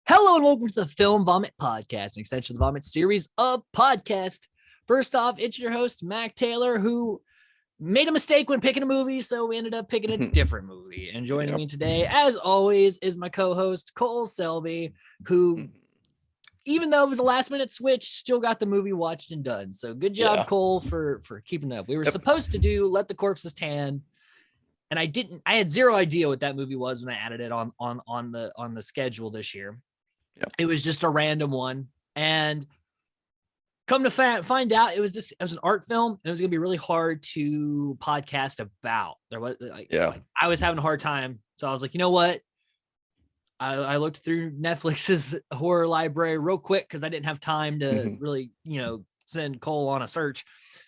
Hello and welcome to the Film Vomit Podcast, an extension of the Vomit series of podcast. First off, it's your host, Mac Taylor, who made a mistake when picking a movie, so we ended up picking a different movie. And joining me today, as always, is my co-host, Cole Selby, who, even though it was a last-minute switch, still got the movie watched and done. So good job, Cole, for keeping up. We were supposed to do Let the Corpses Tan, and I had zero idea what that movie was when I added it on the schedule this year. Yep. It was just a random one, and come to find out, it was an art film, and it was gonna be really hard to podcast about. There was I was having a hard time, so I was like, you know what? I looked through Netflix's horror library real quick because I didn't have time to really, send Cole on a search.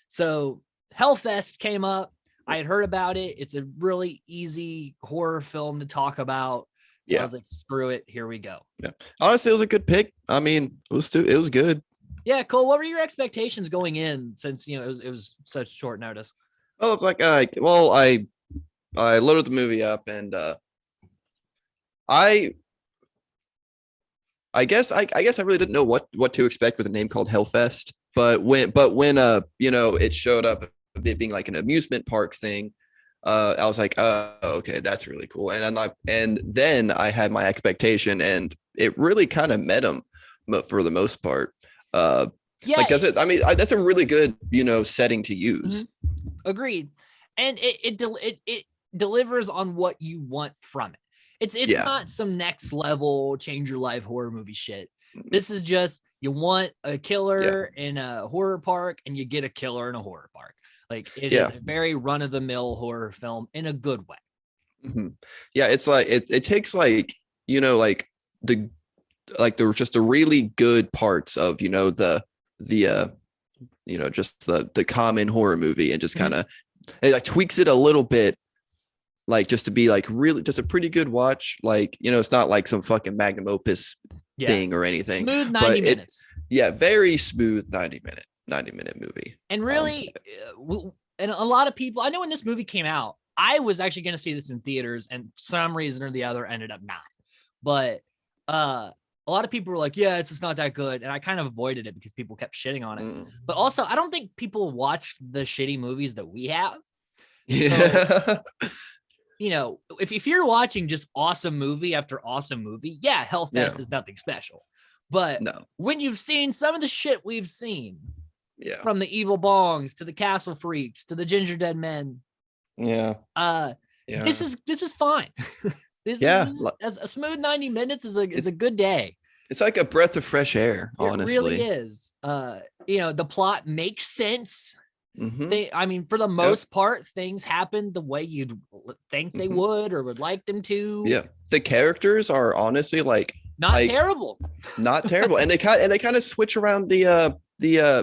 So Hellfest came up. I had heard about it. It's a really easy horror film to talk about. So I was like, screw it. Here we go. Yeah. Honestly, it was a good pick. I mean, it was good. Yeah, Cole, what were your expectations going in since, it was such short notice? Well, it's like, I loaded the movie up and I guess I really didn't know what to expect with a name called Hellfest. But when it showed up, it being like an amusement park thing, I was like, oh, okay, that's really cool. And then I had my expectation, and it really kind of met them for the most part. That's a really good, setting to use. Agreed. And it delivers on what you want from it. It's not some next level change your life horror movie shit. This is just, you want a killer in a horror park, and you get a killer in a horror park. Like, it is a very run-of-the-mill horror film in a good way. Mm-hmm. Yeah, it's like it takes like the just the really good parts of the just the common horror movie, and just kind of it like tweaks it a little bit, like just to be like really just a pretty good watch. Like, it's not like some fucking magnum opus thing or anything. Smooth 90 minutes. Very smooth 90-minute movie. And really, and a lot of people, I know when this movie came out, I was actually going to see this in theaters, and for some reason or the other ended up not. But a lot of people were like, yeah, it's just not that good. And I kind of avoided it because people kept shitting on it. But also, I don't think people watch the shitty movies that we have. Yeah. So, if you're watching just awesome movie after awesome movie, Hellfest is nothing special. But when you've seen some of the shit we've seen, from the Evil Bongs to the Castle Freaks to the Ginger Dead Men, this is fine. This is a smooth 90 minutes is a good day. It's like a breath of fresh air. Honestly, it really is. The plot makes sense. For the most part, things happen the way you'd think they would or would like them to. Yeah, the characters are honestly not terrible. Not terrible, and they kind of switch around the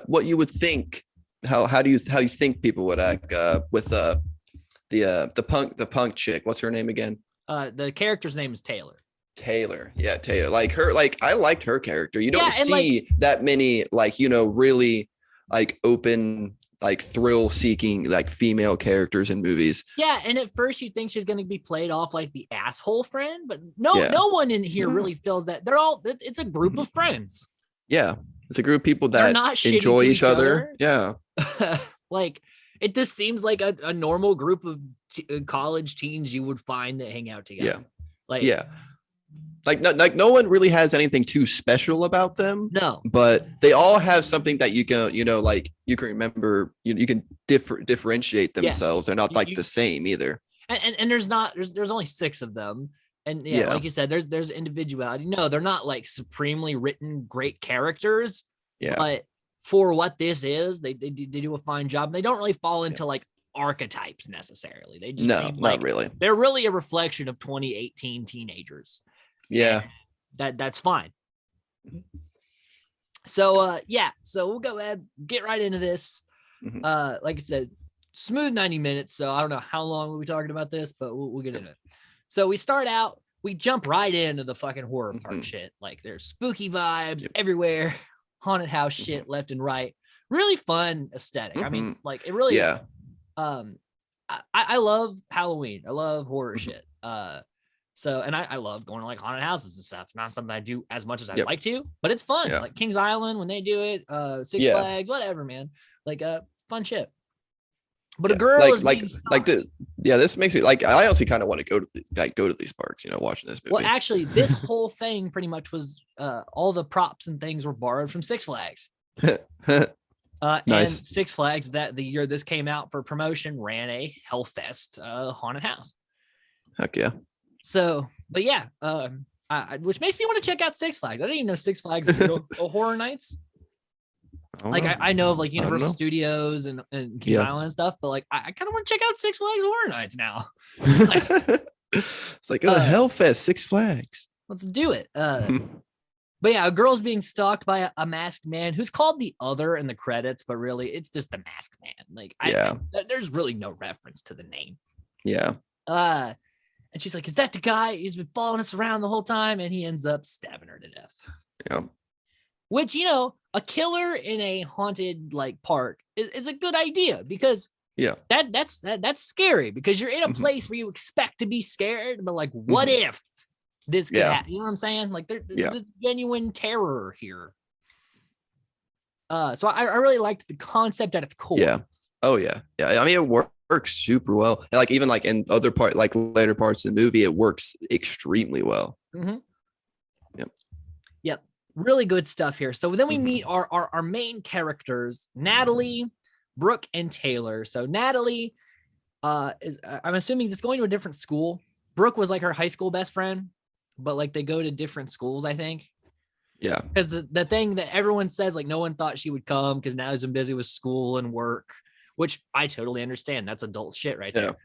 what you would think. How you think people would act with the punk chick. What's her name again? The character's name is Taylor. Taylor. Like her. Like, I liked her character. You don't see that many really open, thrill seeking female characters in movies. Yeah, and at first you think she's going to be played off like the asshole friend, but no one in here really feels that. It's a group of friends. Yeah, it's a group of people that enjoy each other. Yeah. It just seems like a normal group of college teens you would find that hang out together. No one really has anything too special about them. No, but they all have something that you can, you can remember. You can differentiate themselves. They're not the same either. And there's only 6 of them. And like you said, there's individuality. No, they're not supremely written great characters. Yeah, but for what this is, they do a fine job. They don't really fall into archetypes necessarily. They just seem not really. They're really a reflection of 2018 teenagers. Yeah, and that's fine. So so we'll go ahead, get right into this. Like I said, smooth 90 minutes. So I don't know how long we'll be talking about this, but we'll get into it. So we start out, we jump right into the fucking horror park shit. Like, there's spooky vibes everywhere, haunted house shit left and right. Really fun aesthetic. I mean, it really I love Halloween. I love horror shit. So, and I love going to like haunted houses and stuff. Not something I do as much as I'd Yep. like to, but it's fun. Yeah. Like Kings Island when they do it, Six Yeah. Flags, whatever, man. Like fun shit. But a Yeah. girl is being stalked. This makes me like, I honestly kind of want to go to these parks, watching this movie. Well, actually, this whole thing pretty much was all the props and things were borrowed from Six Flags. Nice. And Six Flags, that the year this came out for promotion, ran a Hellfest haunted house. Heck yeah. So, but yeah, which makes me want to check out Six Flags. I didn't even know Six Flags did horror nights. Like I know of like Universal Studios and Kings Island and stuff, but like I kind of want to check out Six Flags Horror Nights now. It's like Hellfest, Six Flags. Let's do it. But yeah, a girl's being stalked by a masked man who's called the Other in the credits, but really it's just the masked man. Like, there's really no reference to the name. Yeah. And she's like, "Is that the guy? He's been following us around the whole time," and he ends up stabbing her to death. Yeah. Which, a killer in a haunted like park is a good idea because that's scary because you're in a place where you expect to be scared, but like, what if this could happen? You know what I'm saying? Like there's a genuine terror here. So I really liked the concept at its core. Yeah. Oh yeah. Yeah. I mean, it works super well. And like even like in other later parts of the movie, it works extremely well. Mm-hmm. Yep. Really good stuff here. So then we meet our main characters, Natalie, Brooke, and Taylor. So Natalie is I'm assuming it's going to a different school. Brooke was like her high school best friend, but like they go to different schools, I think. Yeah. Because the thing that everyone says, like no one thought she would come because Natalie's been busy with school and work, which I totally understand. That's adult shit right there.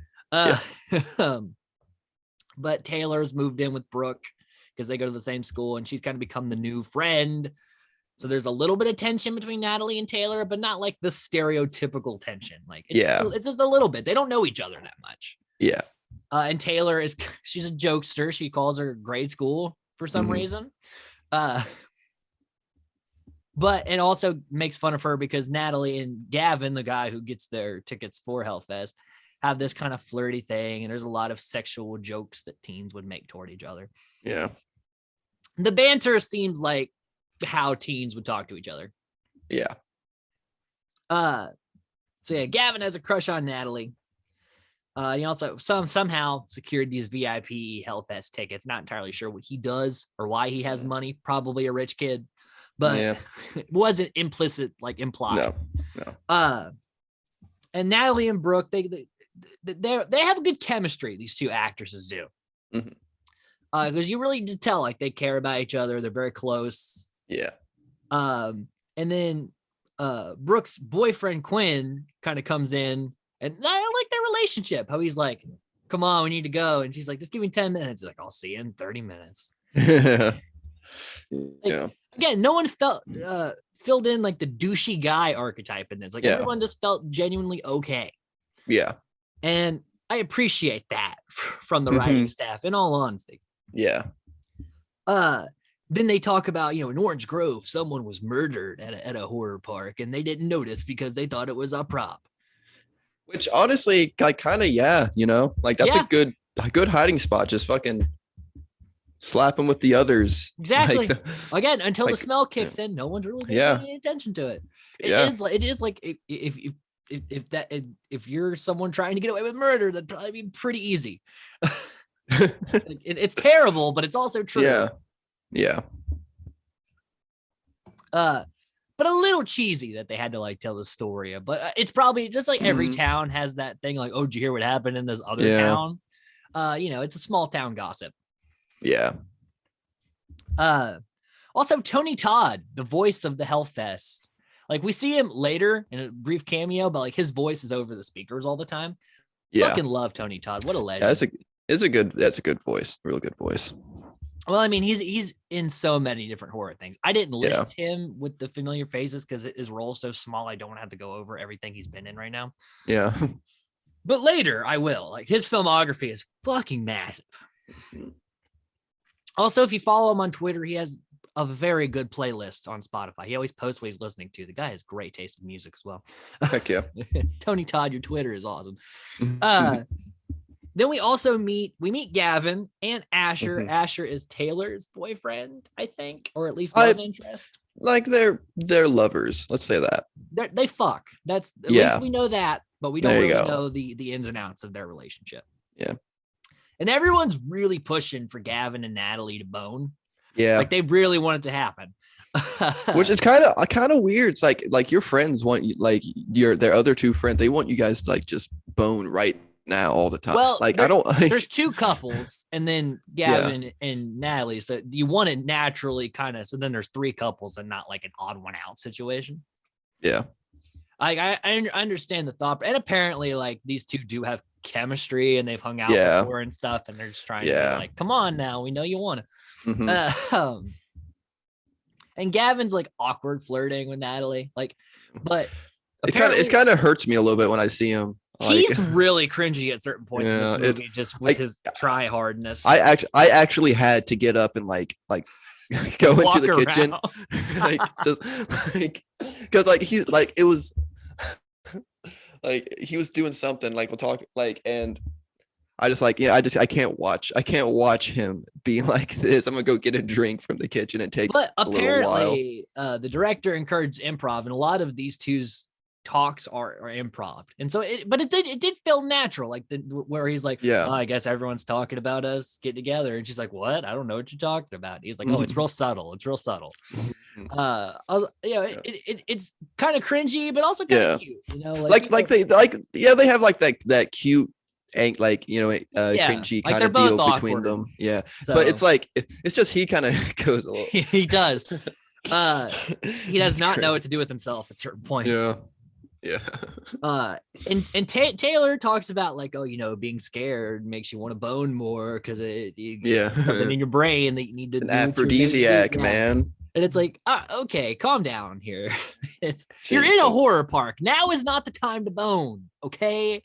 But Taylor's moved in with Brooke because they go to the same school and she's kind of become the new friend. So there's a little bit of tension between Natalie and Taylor, but not like the stereotypical tension. Like it's just a little bit. They don't know each other that much. Yeah. And Taylor she's a jokester. She calls her grade school for some reason. But it also makes fun of her because Natalie and Gavin, the guy who gets their tickets for Hellfest, have this kind of flirty thing. And there's a lot of sexual jokes that teens would make toward each other. Yeah. The banter seems like how teens would talk to each other. Yeah. So yeah, Gavin has a crush on Natalie. He also somehow secured these VIP Hellfest tickets. Not entirely sure what he does or why he has money. Probably a rich kid, but it wasn't implied. No. And Natalie and Brooke, they have a good chemistry. These two actresses do. Because you really did tell like they care about each other. They're very close. Yeah. And then Brooke's boyfriend Quinn kind of comes in, and I like their relationship. How he's like, "Come on, we need to go," and she's like, "Just give me 10 minutes." He's like, "I'll see you in 30 minutes." Again, no one filled in like the douchey guy archetype in this. Like everyone just felt genuinely okay. Yeah. And I appreciate that from the writing staff, in all honesty. Yeah. Then they talk about, in Orange Grove, someone was murdered at a horror park and they didn't notice because they thought it was a prop. Which honestly, like kind of, like that's a good hiding spot. Just fucking slap them with the others. Exactly. Again, until the smell kicks in, no one's really paying any attention to it. It is like if you're someone trying to get away with murder, that'd probably be pretty easy. It's terrible, but it's also true. Yeah. But a little cheesy that they had to like tell the story of. But it's probably just like every town has that thing. Like, oh, did you hear what happened in this other town? It's a small town gossip. Yeah. Also, Tony Todd, the voice of the Hellfest. Like we see him later in a brief cameo, but like his voice is over the speakers all the time. Fucking love Tony Todd. What a legend. That's a good voice. Real good voice. Well, I mean, he's in so many different horror things. I didn't list him with the familiar faces because his role is so small. I don't have to go over everything he's been in right now. Yeah. But later I will. Like his filmography is fucking massive. Also, if you follow him on Twitter, he has a very good playlist on Spotify. He always posts what he's listening to. The guy has great taste in music as well. Heck yeah. Tony Todd, your Twitter is awesome. Then we meet Gavin and Asher. Mhm. Asher is Taylor's boyfriend, I think, or at least love interest. Like they're lovers. Let's say that. They fuck. That's at Yeah. least we know that, but we don't There you really go. know the ins and outs of their relationship. Yeah. And everyone's really pushing for Gavin and Natalie to bone. Yeah. Like they really want it to happen. Which is kind of weird. It's like your friends want you, like their other two friends, they want you guys to like just bone right now all the time. Well, like I don't like, there's two couples and then Gavin and Natalie. So you want it naturally kind of, so then there's three couples and not like an odd one out situation. Yeah. I understand the thought, and apparently like these two do have chemistry and they've hung out before and stuff, and they're just trying to be like, come on now, we know you want to. Mhm. And Gavin's like awkward flirting with Natalie, like, but it kind of hurts me a little bit when I see him. Like, he's really cringy at certain points in this movie, just with his try hardness. I actually had to get up and like go into the kitchen, like just like because like he's like it was like he was doing something like we'll talk like and I just like I can't watch him be like this. I'm gonna go get a drink from the kitchen and take. But a apparently, the director encouraged improv, and a lot of these two's talks are improv, and so it did feel natural, like where he's like, oh, I guess everyone's talking about us getting together, and she's like, what? I don't know what you're talking about. And he's like, oh, it's real subtle. It's real subtle. It's kind of cringy, but also kind of cute. You know, they have like that cute. Like cringy like kind of deal awkward. Between them, so, but it's like it's just he kind of goes a little. He does. He does not know what to do with himself at certain points. And Taylor talks about like, oh, being scared makes you want to bone more because something in your brain that you need to an aphrodisiac, man. And it's like, okay, calm down here. You're in a horror park. Now is not the time to bone, okay?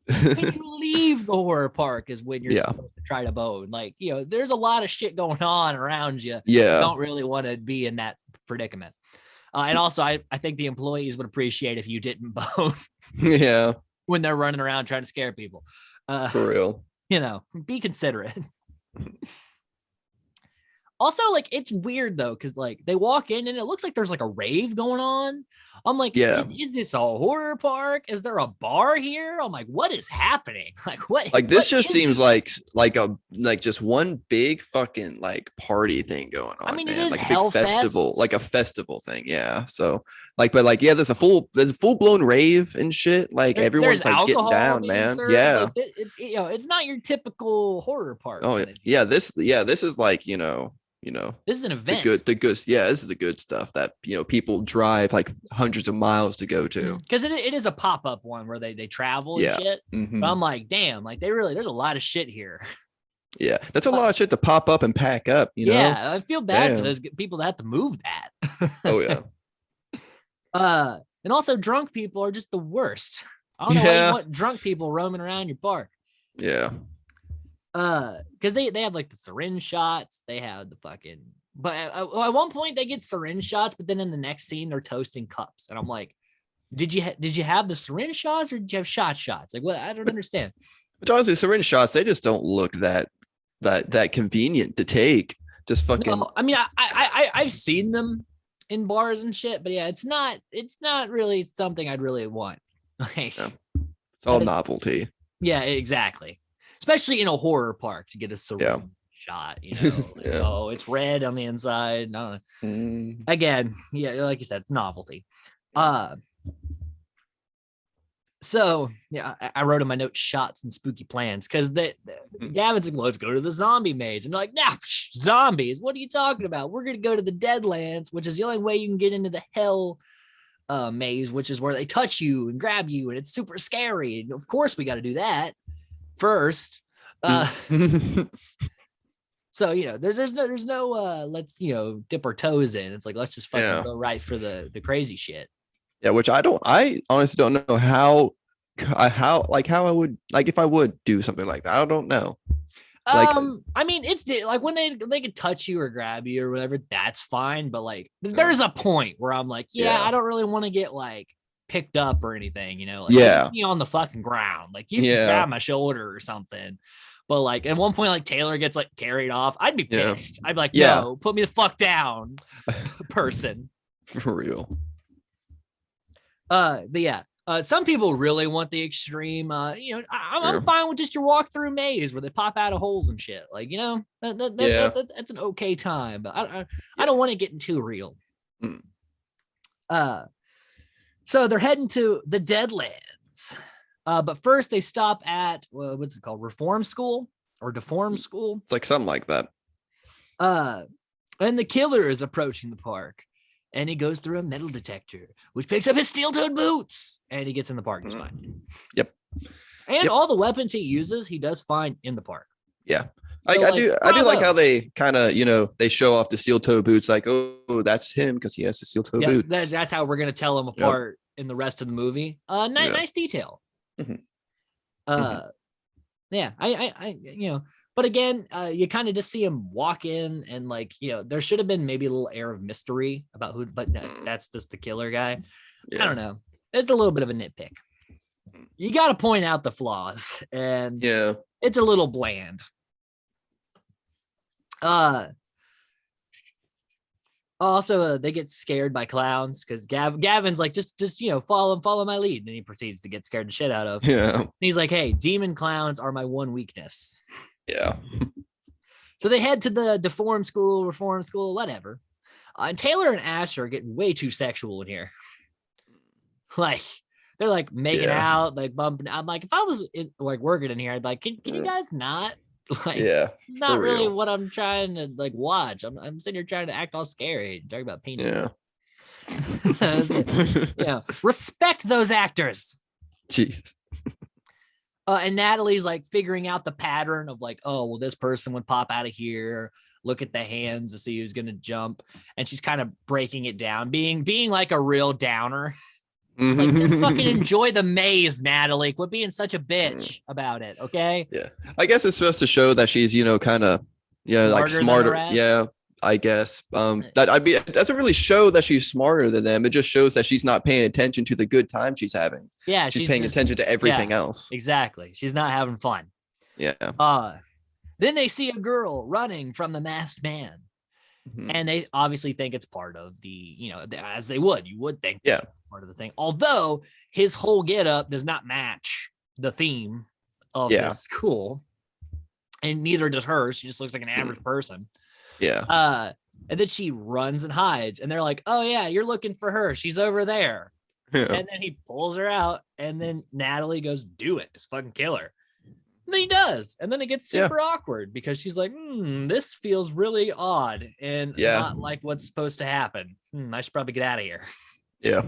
When you leave the horror park is when you're supposed to try to bone. Like, there's a lot of shit going on around you. You don't really want to be in that predicament. And also, I think the employees would appreciate if you didn't bone. When they're running around trying to scare people. For real. Be considerate. Also, like, it's weird though, because like they walk in and it looks like there's like a rave going on. I'm like, is this a horror park? Is there a bar here? I'm like, what is happening? Like, what? Like this just seems like just one big fucking like party thing going on. I mean, man. it is like a big festival, like a festival thing. Yeah. So like, but like, there's a full blown rave and shit. Like everyone's like getting down, man. Yeah. Like, it's not your typical horror park. Oh yeah. This is like this is an event. The good, this is the good stuff that people drive like hundreds of miles to go to. Because it is a pop-up one where they travel and shit. Mm-hmm. But I'm like, damn, like there's a lot of shit here. Yeah, that's a lot of shit to pop up and pack up. Yeah, I feel bad for those people that have to move that. Oh yeah. And also drunk people are just the worst. I don't know why you want drunk people roaming around your park. Yeah. Because they have like the syringe shots, they have the fucking, but at one point they get syringe shots, but then in the next scene they're toasting cups, and I'm like, did you have the syringe shots or did you have shots? Like, what? I don't understand. But honestly, syringe shots, they just don't look that convenient to take. Just fucking. No, I mean, I've seen them in bars and shit, but yeah, it's not really something I'd really want. Like, it's all novelty. Yeah, exactly. Especially in a horror park to get a syringe shot, like, oh, it's red on the inside. No, again, like you said, it's novelty. So yeah, I wrote in my notes shots and spooky plans because Gavin's like, let's go to the zombie maze, and they're like, nah, zombies. What are you talking about? We're gonna go to the Deadlands, which is the only way you can get into the hell maze, which is where they touch you and grab you, and it's super scary. And of course, we got to do that first. So there's no let's dip our toes in. It's like, let's just fucking go right for the crazy shit. Yeah, which I honestly don't know how I would, like, if I would do something like that. I don't know. Like, I mean, it's like when they can touch you or grab you or whatever, that's fine. But like, there's a point where I'm like, I don't really want to get like picked up or anything, like Yeah. me on the fucking ground. Like you can Yeah. grab my shoulder or something. But like at one point, like Taylor gets like carried off. I'd be pissed. I'd be like, no, put me the fuck down, person. For real. But yeah. Some people really want the extreme. I'm fine with just your walk through maze where they pop out of holes and shit. Like, that's an okay time. But I don't want it getting too real. So they're heading to the Deadlands. But first they stop at what's it called? Reform School or Deform School? It's like something like that. And the killer is approaching the park. And he goes through a metal detector, which picks up his steel-toed boots. And he gets in the park. He's fine. Yep. And all the weapons he uses, he does find in the park. Yeah. I do like how they kind of, they show off the steel-toe boots. Like, oh, that's him because he has the steel-toe boots. That's how we're going to tell him apart in the rest of the movie. Nice detail. Yeah, but again, you kind of just see him walk in and like, there should have been maybe a little air of mystery about who, but no, that's just the killer guy. I don't know. It's a little bit of a nitpick. You got to point out the flaws, and it's a little bland. Also, they get scared by clowns because Gavin's like, just follow my lead, and he proceeds to get scared the shit out of. Yeah. And he's like, hey, demon clowns are my one weakness. Yeah. So they head to the Reform School, whatever. And Taylor and Ash are getting way too sexual in here. Like, they're like making out, like bumping. I'm like, if I was working in here, I'd be like, can you guys not? Like, it's not really what I'm trying to like watch. I'm sitting here trying to act all scary, talking about penis. Yeah. Respect those actors. Jeez. And Natalie's like figuring out the pattern of like, oh, well, this person would pop out of here. Look at the hands to see who's going to jump. And she's kind of breaking it down, being like a real downer. Like, just fucking enjoy the maze, Natalie. Quit being such a bitch about it, okay? Yeah. I guess it's supposed to show that she's, kind of, like smarter. Yeah, I guess. That doesn't really show that she's smarter than them. It just shows that she's not paying attention to the good time she's having. Yeah, she's paying attention to everything else. Exactly. She's not having fun. Yeah. Then they see a girl running from the masked man. And they obviously think it's part of the, as they would. You would think part of the thing. Although his whole getup does not match the theme of this school. And neither does hers. She just looks like an average person. Yeah. And then she runs and hides. And they're like, oh, yeah, you're looking for her. She's over there. Yeah. And then he pulls her out. And then Natalie goes, do it. Just fucking kill her. And then he does. And then it gets super awkward because she's like, this feels really odd and not like what's supposed to happen. I should probably get out of here. Yeah.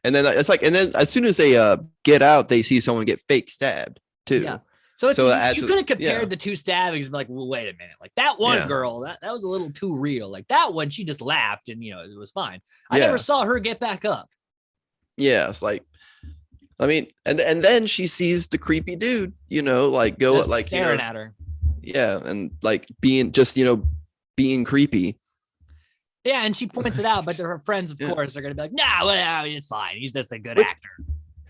And then it's like, and then as soon as they get out, they see someone get fake stabbed too. Yeah. So you could have compared the two stabbings and be like, well, wait a minute. Like that one girl, that was a little too real. Like that one, she just laughed and, it was fine. I never saw her get back up. Yeah. It's like, I mean, and then she sees the creepy dude, like go just like staring at her. Yeah, and like being being creepy. Yeah, and she points it out, but her friends, of course, are gonna be like, "Nah, well, it's fine. He's just a good actor."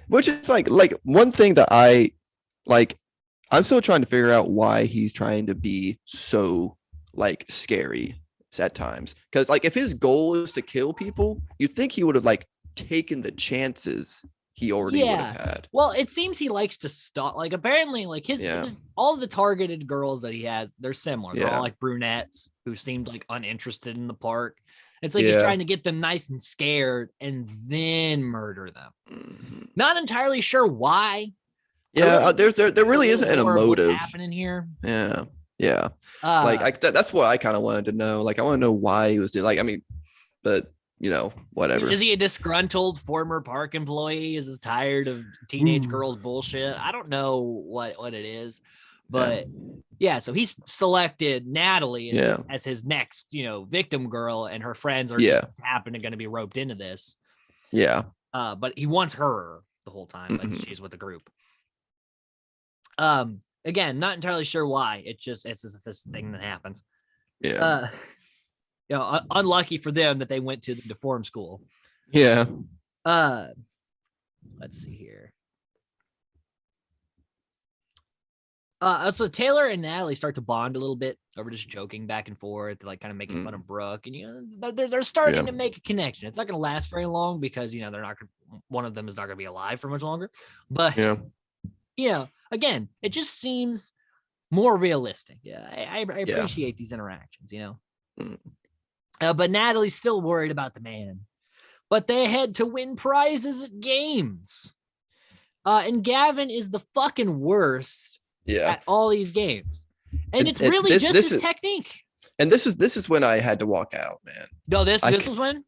Which is like one thing that I'm still trying to figure out why he's trying to be so like scary at times. Because like if his goal is to kill people, you'd think he would have like taken the chances he already would have had. Well, it seems he likes to stalk. Like apparently, like his all of the targeted girls that he has, they're similar. They're all like brunettes who seemed like uninterested in the park. It's like he's trying to get them nice and scared and then murder them. Not entirely sure why. Yeah, there really isn't a motive happening here. Yeah. That's what I kind of wanted to know. Like I want to know why he was doing. Like I mean, but. Whatever. Is he a disgruntled former park employee? Is he tired of teenage girls bullshit? I don't know what it is, but so he's selected Natalie as his next, victim girl, and her friends are just happen to going to be roped into this. Yeah. But he wants her the whole time, but she's with the group. Again, not entirely sure why. It's just this thing that happens. Yeah. Unlucky for them that they went to the Deform School. Yeah. let's see here. So Taylor and Natalie start to bond a little bit over just joking back and forth, like kind of making fun of Brooke, and they're starting to make a connection. It's not going to last very long because they're not going. One of them is not going to be alive for much longer. But again, it just seems more realistic. Yeah, I appreciate these interactions. But Natalie's still worried about the man. But they head to win prizes at games. And Gavin is the fucking worst. At all these games, and it's really just his technique. And this is when I had to walk out, man. No, this was when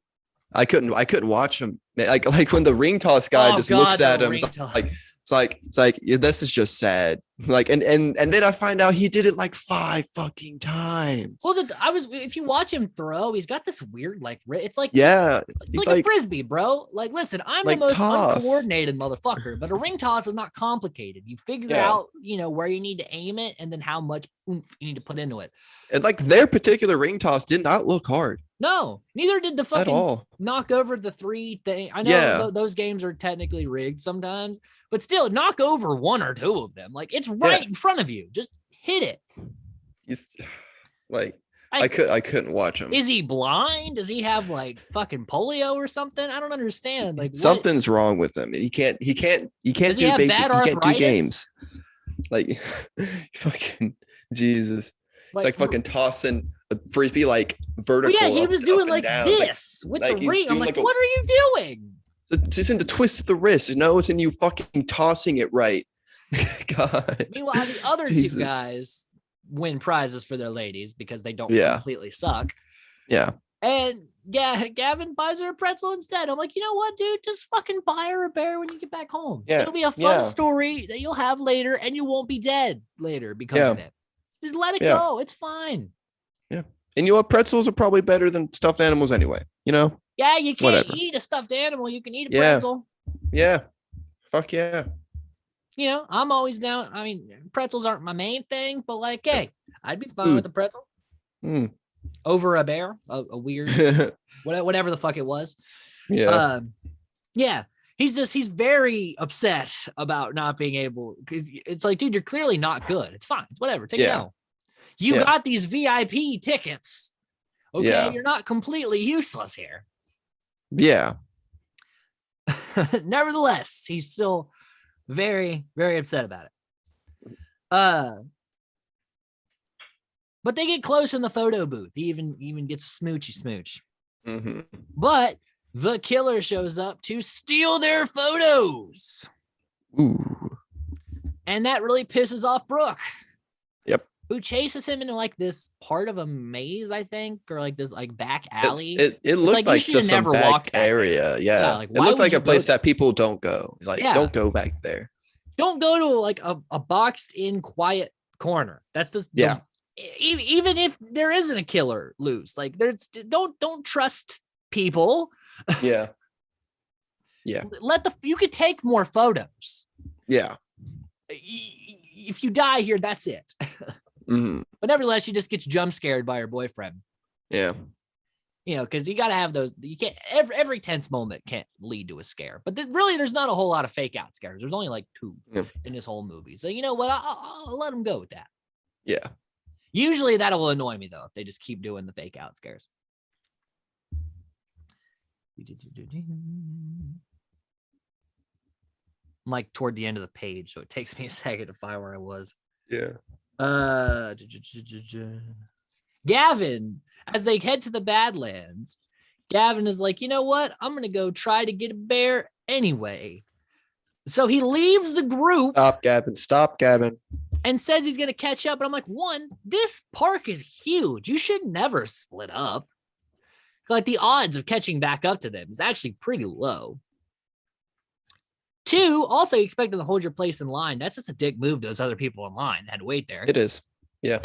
I couldn't watch him. Like when the ring toss guy looks at him, it's like this is just sad. Like and then I find out he did it like 5 fucking times. Well, if you watch him throw, he's got this weird it's like it's like a frisbee, bro. Like, listen, I'm the most uncoordinated motherfucker, but a ring toss is not complicated. You figure out where you need to aim it and then how much oomph you need to put into it. And like their particular ring toss did not look hard. No, neither did the fucking knock over the 3 thing. I know those games are technically rigged sometimes, but still knock over 1 or 2 of them. Like it's right in front of you. Just hit it. He's like, I couldn't watch him. Is he blind? Does he have like fucking polio or something? I don't understand. Like something's wrong with him. He can't do basic. He can't do games. Like fucking Jesus. It's like fucking tossing a frisbee like vertical. Well, he was doing like this with the ring. I'm like, what are you doing? It's in the twist of the wrist. It's in you fucking tossing it right. God. Meanwhile, the other 2 guys win prizes for their ladies because they don't completely suck. Yeah. And Gavin buys her a pretzel instead. I'm like, you know what, dude? Just fucking buy her a bear when you get back home. Yeah. It'll be a fun story that you'll have later, and you won't be dead later because of it. Just let it go. It's fine. Yeah. And pretzels are probably better than stuffed animals anyway. Yeah, you can't eat a stuffed animal. You can eat a pretzel. Yeah. Fuck yeah. I'm always down. I mean, pretzels aren't my main thing, but like, hey, I'd be fine with a pretzel over a bear, a weird, whatever the fuck it was. Yeah. He's very upset about not being able, because it's like, dude, you're clearly not good. It's fine. It's whatever. Take it out. You got these VIP tickets. Okay. Yeah. You're not completely useless here. Yeah. Nevertheless, he's still very, very upset about it. But they get close in the photo booth. He even gets a smoochy smooch. Mm-hmm. But the killer shows up to steal their photos. Ooh. And that really pisses off Brooke. Yep. Who chases him into like this part of a maze, I think, or like this like back alley. It looked like just some back area. Yeah. Like, it looked like a place that people don't go. Like, don't go back there. Don't go to like a boxed in quiet corner. That's just even if there isn't a killer loose, like don't trust people. Yeah. Yeah. You could take more photos. Yeah. If you die here, that's it. Mm-hmm. But nevertheless, she just gets jump scared by her boyfriend. Yeah. Because you got to have those. You can't every tense moment can't lead to a scare. But really, there's not a whole lot of fake out scares. There's only like 2 in this whole movie. So you know what? I'll let them go with that. Yeah. Usually that'll annoy me though if they just keep doing the fake out scares. I'm like toward the end of the page, so it takes me a second to find where I was. Yeah. Gavin, as they head to the Badlands, Gavin is like, you know what? I'm going to go try to get a bear anyway. So he leaves the group. Stop, Gavin. And says he's going to catch up. And I'm like, 1, this park is huge. You should never split up. Like the odds of catching back up to them is actually pretty low. 2, also expecting to hold your place in line. That's just a dick move to those other people in line that had to wait there. It is. Yeah.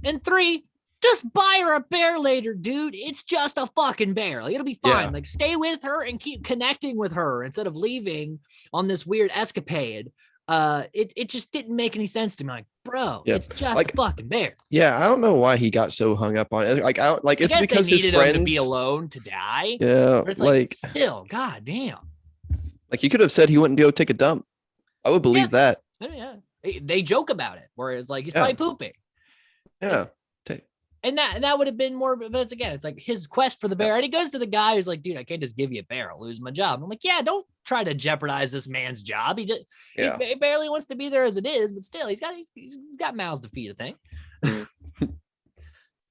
And 3, just buy her a bear later, dude. It's just a fucking bear. Like, it'll be fine. Yeah. Like, stay with her and keep connecting with her instead of leaving on this weird escapade. It just didn't make any sense to me. Like, bro, it's just a fucking bear. Yeah, I don't know why he got so hung up on it. Like, it's because his friends him to be alone to die. Yeah, but it's like still, god damn. Like you could have said he wouldn't go take a dump. I would believe that. Yeah. They joke about it, where it's like he's probably pooping. Yeah. And that would have been more, but it's again, it's like his quest for the bear. And he goes to the guy who's like, dude, I can't just give you a bear. I'll lose my job. I'm like, yeah, don't try to jeopardize this man's job. He barely wants to be there as it is, but still, he's got mouths to feed, I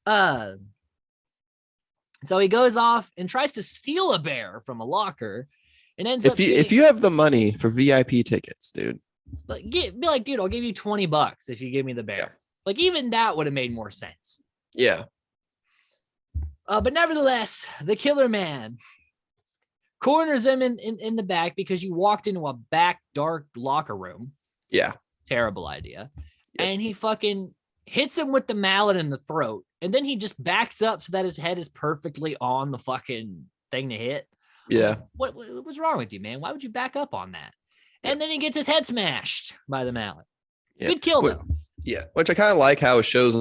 think. So he goes off and tries to steal a bear from a locker and ends up if you have the money for VIP tickets, dude. Be like, dude, I'll give you $20 if you give me the bear. Yeah. Like even that would have made more sense. Yeah. But nevertheless, the killer man corners him in the back because you walked into a back dark locker room. Yeah. Terrible idea. Yep. And he fucking hits him with the mallet in the throat. And then he just backs up so that his head is perfectly on the fucking thing to hit. Yeah. What's wrong with you, man? Why would you back up on that? And then he gets his head smashed by the mallet. Yeah. Good kill, though. Yeah, which I kind of like how it shows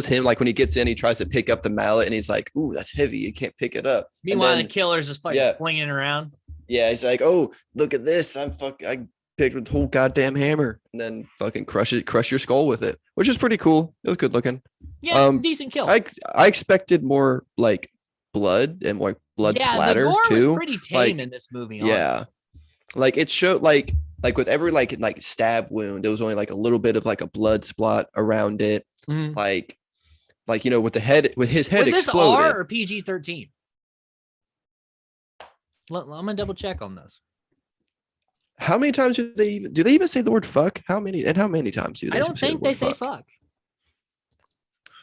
him like when he gets in, he tries to pick up the mallet and he's like, ooh, that's heavy. You can't pick it up. Meanwhile, the killer's just fucking flinging it around. Yeah, he's like, oh, look at this. I picked with the whole goddamn hammer and then fucking crush your skull with it, which is pretty cool. It was good looking. Yeah, decent kill. I expected more like blood and more blood splatter the gore too. Was pretty tame in this movie. Yeah. Honestly. Like it showed like with every like stab wound, there was only like a little bit of like a blood spot around it. Mm-hmm. Like with his head was exploded. This R or PG-13? I'm gonna double check on this. How many times do they even say the word fuck? How many times do they? I don't think they say fuck.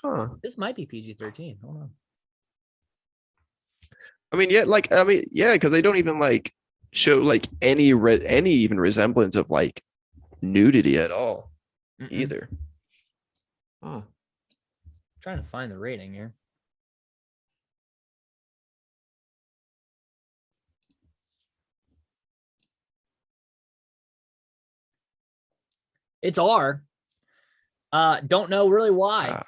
Huh. This might be PG-13. Hold on. Because they don't even like show like any even resemblance of like nudity at all. Either. Huh. Trying to find the rating here. It's R. Don't know really why.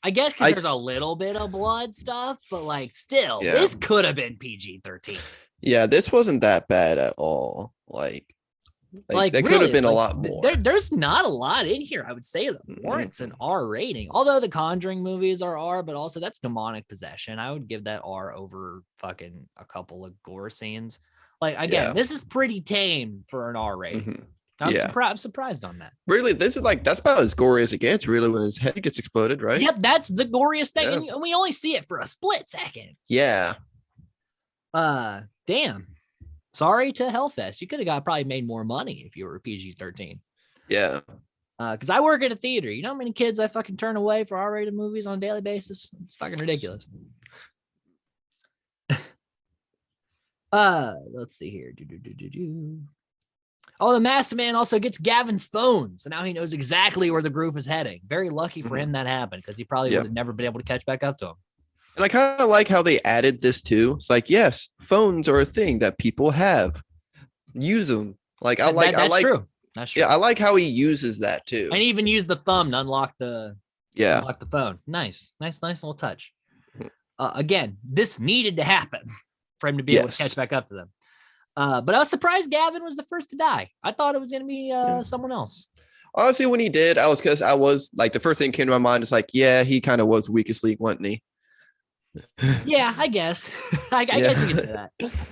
I guess because there's a little bit of blood stuff, but like still, this could have been PG-13. Yeah, this wasn't that bad at all. Like there really, could have been a lot more. There's not a lot in here, I would say, that warrants an R rating. Although the Conjuring movies are R, but also that's demonic possession. I would give that R over fucking a couple of gore scenes. Like again, this is pretty tame for an R rating. Mm-hmm. I'm surprised on that. Really, this is that's about as gory as it gets, really, when his head gets exploded, right? Yep, that's the goriest thing. Yeah. And we only see it for a split second. Yeah. Damn. Sorry to Hellfest. You could have probably made more money if you were a PG-13. Yeah. Because I work at a theater. You know how many kids I fucking turn away for R-rated movies on a daily basis? It's fucking ridiculous. Let's see here. Oh, the masked man also gets Gavin's phone, so now he knows exactly where the group is heading. Very lucky for him that happened, because he probably would have never been able to catch back up to him. And I kind of like how they added this too. It's like, yes, phones are a thing that people have. Use them. Like that's true. That's true. Yeah, I like how he uses that too. And he even used the thumb to unlock the phone. Nice little touch. Again, this needed to happen for him to be able to catch back up to them. But I was surprised Gavin was the first to die. I thought it was going to be someone else. Honestly, when he did, I was like, the first thing that came to my mind is like, yeah, he kind of was weakest link, wasn't he? Yeah, I guess. I guess you can say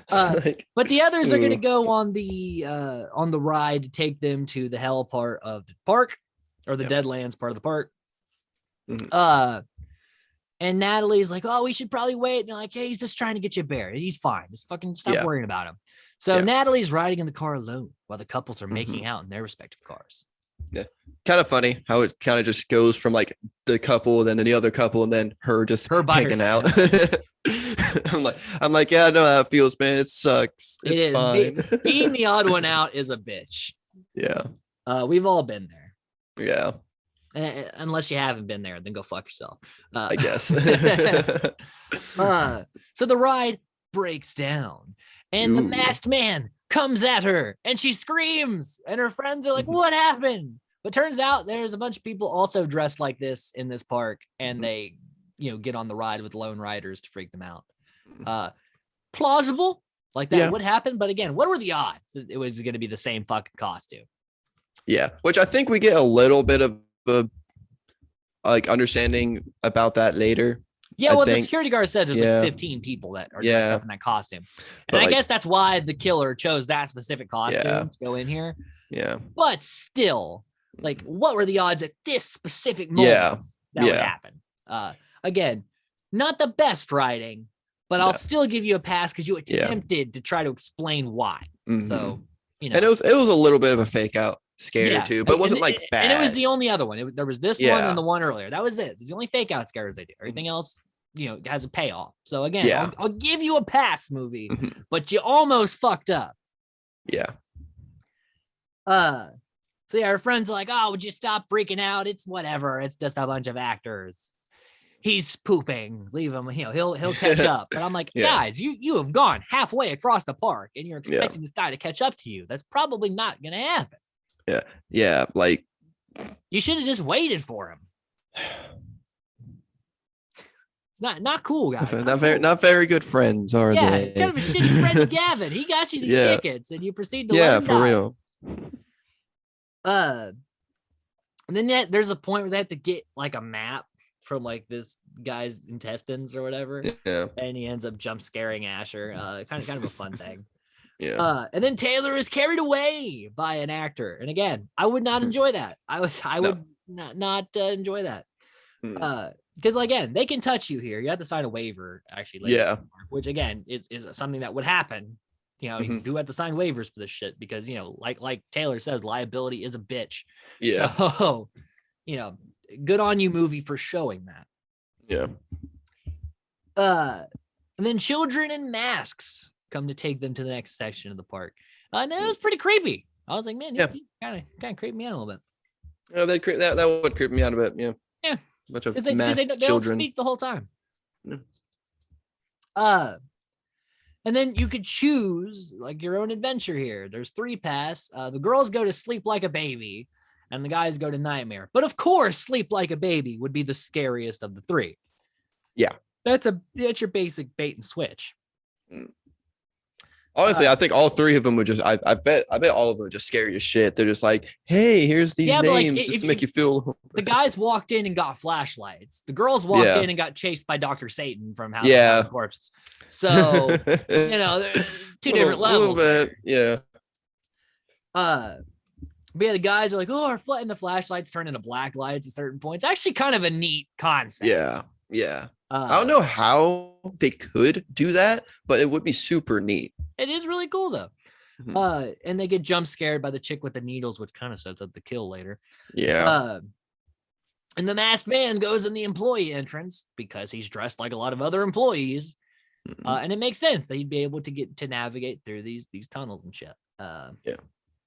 that. But the others are going to go on the ride to take them to the hell part of the park, or the Deadlands part of the park. Mm-hmm. And Natalie's like, oh, we should probably wait. And they're like, hey, he's just trying to get you a bear. He's fine. Just fucking stop worrying about him. So Natalie's riding in the car alone while the couples are making out in their respective cars. Yeah. Kind of funny how it kind of just goes from like the couple, then the other couple, and then her hanging out. I'm like, yeah, I know how it feels, man. It sucks. It's fine. Being the odd one out is a bitch. Yeah. We've all been there. Yeah. Unless you haven't been there, then go fuck yourself. I guess. So the ride breaks down, and the masked man comes at her, and she screams, and her friends are like, what happened? But turns out there's a bunch of people also dressed like this in this park, and they, get on the ride with lone riders to freak them out. Plausible. Like that would happen. But again, what were the odds that it was going to be the same fucking costume? Yeah, which I think we get a little bit of a like understanding about that later. Yeah, well, the security guard said there's like 15 people that are dressed up in that costume. And I guess that's why the killer chose that specific costume to go in here. Yeah. But still, like, what were the odds at this specific moment that would happen? Again, not the best writing, but I'll still give you a pass because you attempted to try to explain why. So, you know. And it was a little bit of a fake out scare too, but it wasn't like bad. And it was the only other one. There was this one and the one earlier. That was it. It's the only fake out scares they do. Everything else, you know, has a payoff. So again, I'll give you a pass, movie, but you almost fucked up. Yeah. So yeah, our friends are like, "Oh, would you stop freaking out? It's whatever. It's just a bunch of actors. He's pooping. Leave him. You know, he'll catch up." And I'm like, guys, you have gone halfway across the park, and you're expecting this guy to catch up to you. That's probably not gonna happen. Yeah. Like, you should have just waited for him. It's not cool, guys. Not very good friends, are they? Yeah, kind of a shitty friend to Gavin. He got you these tickets, and you proceed to let him for real. And then there's a point where they have to get like a map from like this guy's intestines or whatever. Yeah. And he ends up jump scaring Asher. Kind of a fun thing. Yeah. And then Taylor is carried away by an actor. And again, I would not enjoy that. I would not enjoy that. Because again, they can touch you here. You have to sign a waiver actually later. Which again is something that would happen. You know, you do have to sign waivers for this shit because, you know, like Taylor says, liability is a bitch. Yeah. So, you know, good on you, movie, for showing that. Yeah. And then children in masks come to take them to the next section of the park. And it was pretty creepy. I was like, man, he kind of creeped me out a little bit. Oh, that would creep me out a bit. Yeah. Yeah. Bunch of they masked don't children. speak the whole time. Yeah. And then you could choose like your own adventure here. There's 3 paths. The girls go to Sleep Like a Baby and the guys go to Nightmare. But of course, Sleep Like a Baby would be the scariest of the 3. Yeah. That's your basic bait and switch. Honestly, I think all 3 of them would just, I bet all of them would just scare you as shit. They're just like, hey, here's these names just to make you feel. The guys walked in and got flashlights. The girls walked in and got chased by Dr. Satan from House of Corpses. So, you know, 2 different levels. A little bit, yeah. But yeah, the guys are like, oh, and the flashlights turn into black lights at certain points. Actually kind of a neat concept. Yeah. I don't know how they could do that, but it would be super neat. It is really cool though. And they get jump scared by the chick with the needles, which kind of sets up the kill later. Yeah. And the masked man goes in the employee entrance because he's dressed like a lot of other employees. And it makes sense that he'd be able to navigate through these tunnels and shit.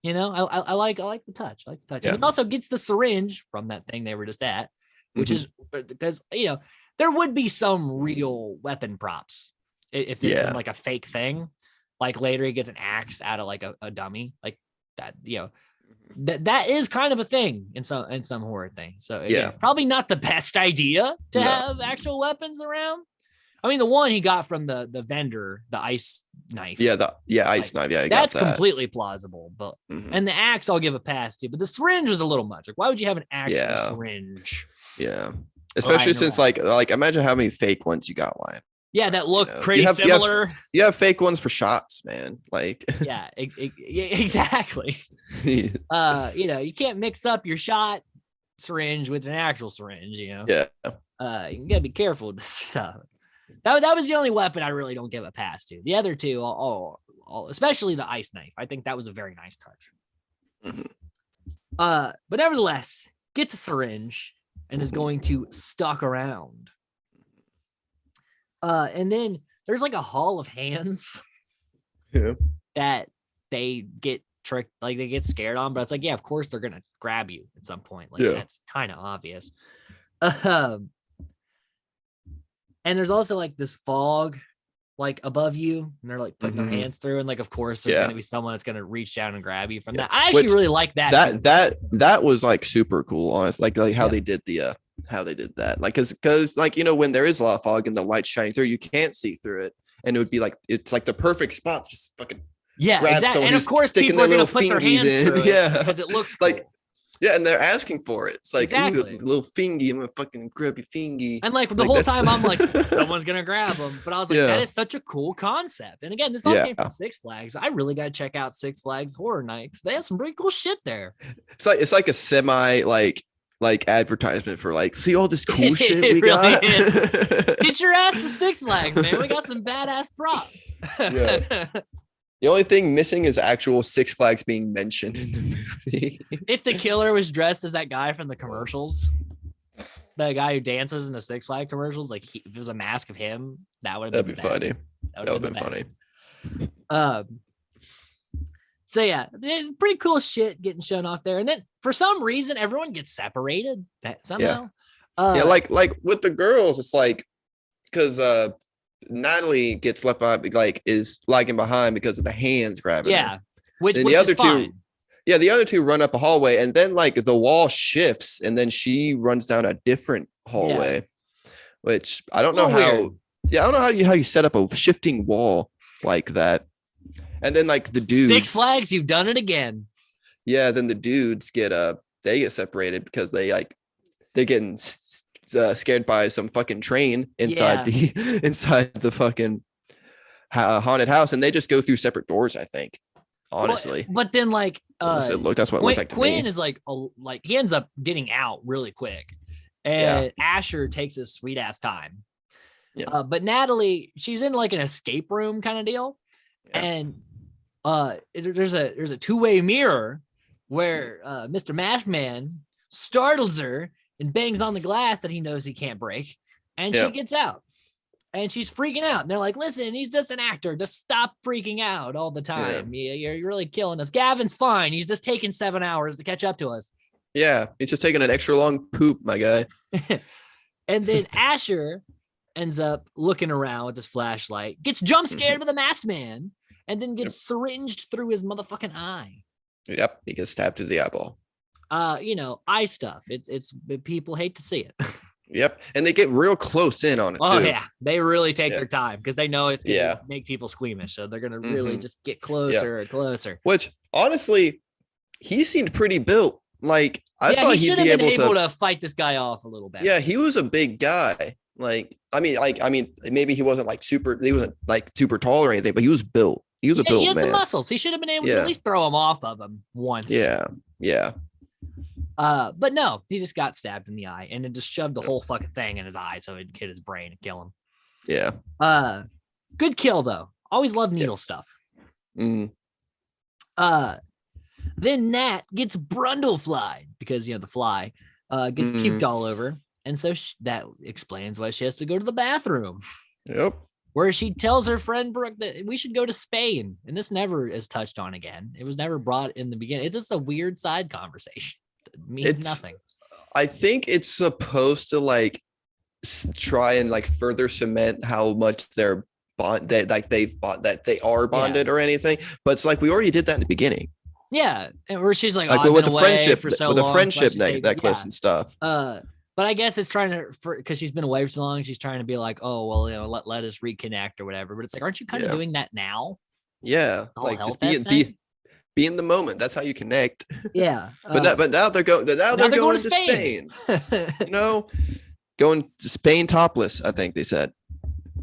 You know, I like the touch. I like the touch. Yeah. And he also gets the syringe from that thing they were just at, which is because, you know, there would be some real weapon props if it's like a fake thing. Like later he gets an axe out of like a dummy like that, you know, that is kind of a thing in some horror things. So again, probably not the best idea to have actual weapons around. I mean, the one he got from the vendor, the ice knife. Ice knife. Yeah, that's completely plausible. But and the axe, I'll give a pass to. But the syringe was a little much. Like, why would you have an actual syringe? Yeah, especially since like imagine how many fake ones you got lying. Yeah, that look pretty similar. You have fake ones for shots, man. Like exactly. You know, you can't mix up your shot syringe with an actual syringe. You know. Yeah. You gotta be careful with this stuff. That was the only weapon I really don't give a pass to. The other 2, all especially the ice knife. I think that was a very nice touch. But nevertheless, gets a syringe and is going to stalk around. And then there's like a hall of hands that they get tricked, like they get scared on, but it's like, yeah, of course they're gonna grab you at some point. Like that's kind of obvious. And there's also like this fog like above you, and they're like putting their hands through, and like of course there's gonna be someone that's gonna reach down and grab you from that. I actually really like that. That was like super cool, honestly. Like how they did how they did that. Like because like, you know, when there is a lot of fog and the light's shining through, you can't see through it. and it would be like it's like the perfect spot to just fucking Yeah, grab exactly. someone And of who's course, sticking people are their going to little put their hands fingies in. through it Yeah, because it looks cool. like yeah, and they're asking for it. It's like, Exactly. ooh, little fingy, I'm gonna fucking grab your fingy. And like the Like, whole that's- time, I'm like, someone's gonna grab them. But I was like, Yeah. that is such a cool concept. And again, this all Yeah. came from Six Flags. I really got to check out Six Flags Horror Nights. They have some pretty cool shit there. It's like a semi like advertisement for like, see all this cool shit we really got. Get your ass to Six Flags, man. We got some badass props. Yeah. The only thing missing is actual Six Flags being mentioned in the movie. If the killer was dressed as that guy from the commercials, the guy who dances in the Six Flags commercials, like if it was a mask of him, that would have been That'd be funny. That That would have been funny. So yeah, pretty cool shit getting shown off there. And then for some reason, everyone gets separated somehow. Yeah, like with the girls, it's like because Natalie gets left behind, like is lagging behind because of the hands grabbing. Yeah, her. which the other is fine. the other two run up a hallway, and then like the wall shifts, and then she runs down a different hallway, which I don't know how. Weird. Yeah, I don't know how you set up a shifting wall like that. And then like the dudes, Six Flags, you've done it again. Yeah, then the dudes get they get separated because they're getting scared by some fucking train inside the fucking haunted house, and they just go through separate doors, I think. Honestly, but then like that's what it looked like to Quinn me. is like he ends up getting out really quick, and Asher takes his sweet ass time. Yeah. But Natalie, she's in like an escape room kind of deal, and there's a two-way mirror where Mr. Masked Man startles her and bangs on the glass that he knows he can't break, and she gets out. And she's freaking out. And they're like, listen, he's just an actor. Just stop freaking out all the time. Yeah. You're really killing us. Gavin's fine. He's just taking 7 hours to catch up to us. Yeah, he's just taking an extra long poop, my guy. And then Asher ends up looking around with his flashlight, gets jump scared with a masked man, and then gets syringed through his motherfucking eye. Yep, he gets stabbed through the eyeball. Eye stuff. It's people hate to see it. Yep, and they get real close in on it too. Oh yeah, they really take their time because they know it's gonna make people squeamish, so they're gonna really just get closer and closer. Which honestly, he seemed pretty built. Like I thought he'd be able to fight this guy off a little bit. Yeah, he was a big guy. Like I mean, maybe he wasn't like super. He wasn't like super tall or anything, but he was built. He was a built man. He had some muscles. He should have been able to at least throw him off of him once. Yeah. But no, he just got stabbed in the eye and it just shoved the whole fucking thing in his eye so it'd hit his brain and kill him. Yeah. Good kill though. Always love needle stuff. Mm. Then Nat gets Brundleflied because the fly gets puked all over, and so that explains why she has to go to the bathroom. Yep. Where she tells her friend Brooke that we should go to Spain, and this never is touched on again. It was never brought in the beginning. It's just a weird side conversation. It means nothing. I think it's supposed to like try and like further cement how much they're that they are bonded or anything, but it's like we already did that in the beginning. Yeah, and where she's like with the friendship for so with long, the friendship necklace and stuff. But I guess it's trying to because she's been away for so long. She's trying to be like, oh well, let us reconnect or whatever. But it's like, aren't you kind of doing that now? Yeah, like just be in the moment. That's how you connect. Yeah, but now they're going. Now they're going to Spain. Going to Spain topless. I think they said.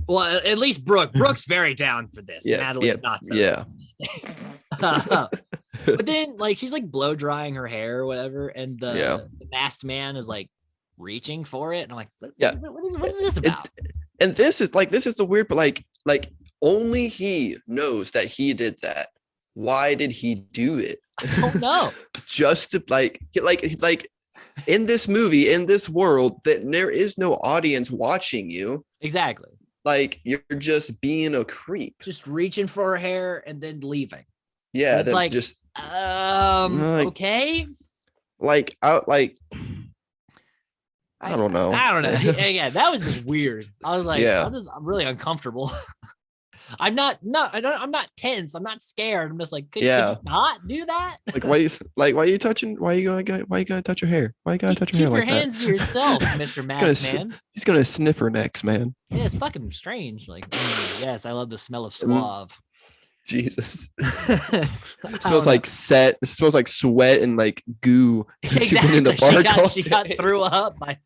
Well, at least Brooke's very down for this. Natalie's not so. Yeah. But then, like, she's like blow drying her hair or whatever, and the masked man is like reaching for it, and I'm like, what is this about? And this is the weird, but like only he knows that he did that. Why did he do it? I don't know. Just to like in this movie, in this world, that there is no audience watching you. Exactly. Like you're just being a creep. Just reaching for her hair and then leaving. Yeah, it's like just okay. I don't know. Yeah, that was just weird. I was like, I'm really uncomfortable. I'm not tense. I'm not scared. I'm just like, could Yeah. you not do that? Like why are you touching? Why you gonna touch her hair? Why you gotta touch her hair Keep your like that? hands to yourself, Mr. Masked Man. He's gonna sniff her next, man. Yeah, it's fucking strange. Like, yes, I love the smell of Mm. suave. Jesus. I It smells don't like set. It smells like sweat and like goo. She's been in the Exactly. park all She got day. threw up by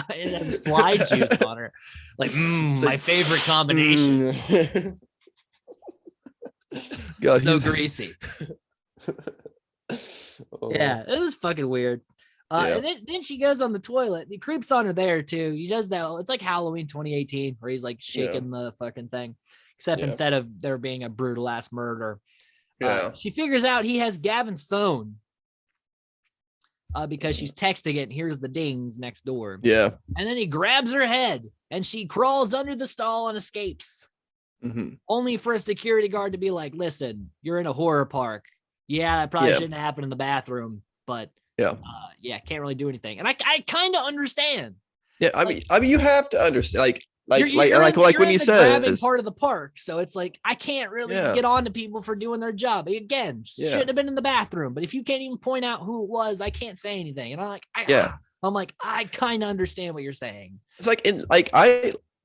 it has fly juice on her. Like, It's my favorite combination. God, So he's- greasy. Oh. Yeah, it was fucking weird. Yeah. And then she goes on the toilet. He creeps on her there too. He does that. It's like Halloween 2018 where he's like shaking the fucking thing. Except instead of there being a brutal ass murder, she figures out he has Gavin's phone because she's texting it and hears the dings next door. Yeah. And then he grabs her head and she crawls under the stall and escapes. Mhm. Only for a security guard to be like, listen, you're in a horror park. Yeah, that probably shouldn't happen in the bathroom, but can't really do anything. And I kind of understand. Yeah, I mean, you have to understand, like you're when in you the said grabbing part of the park, so it's like I can't really get on to people for doing their job. Again, shouldn't have been in the bathroom, but if you can't even point out who it was, I can't say anything. And I'm like, I kind of understand what you're saying. It's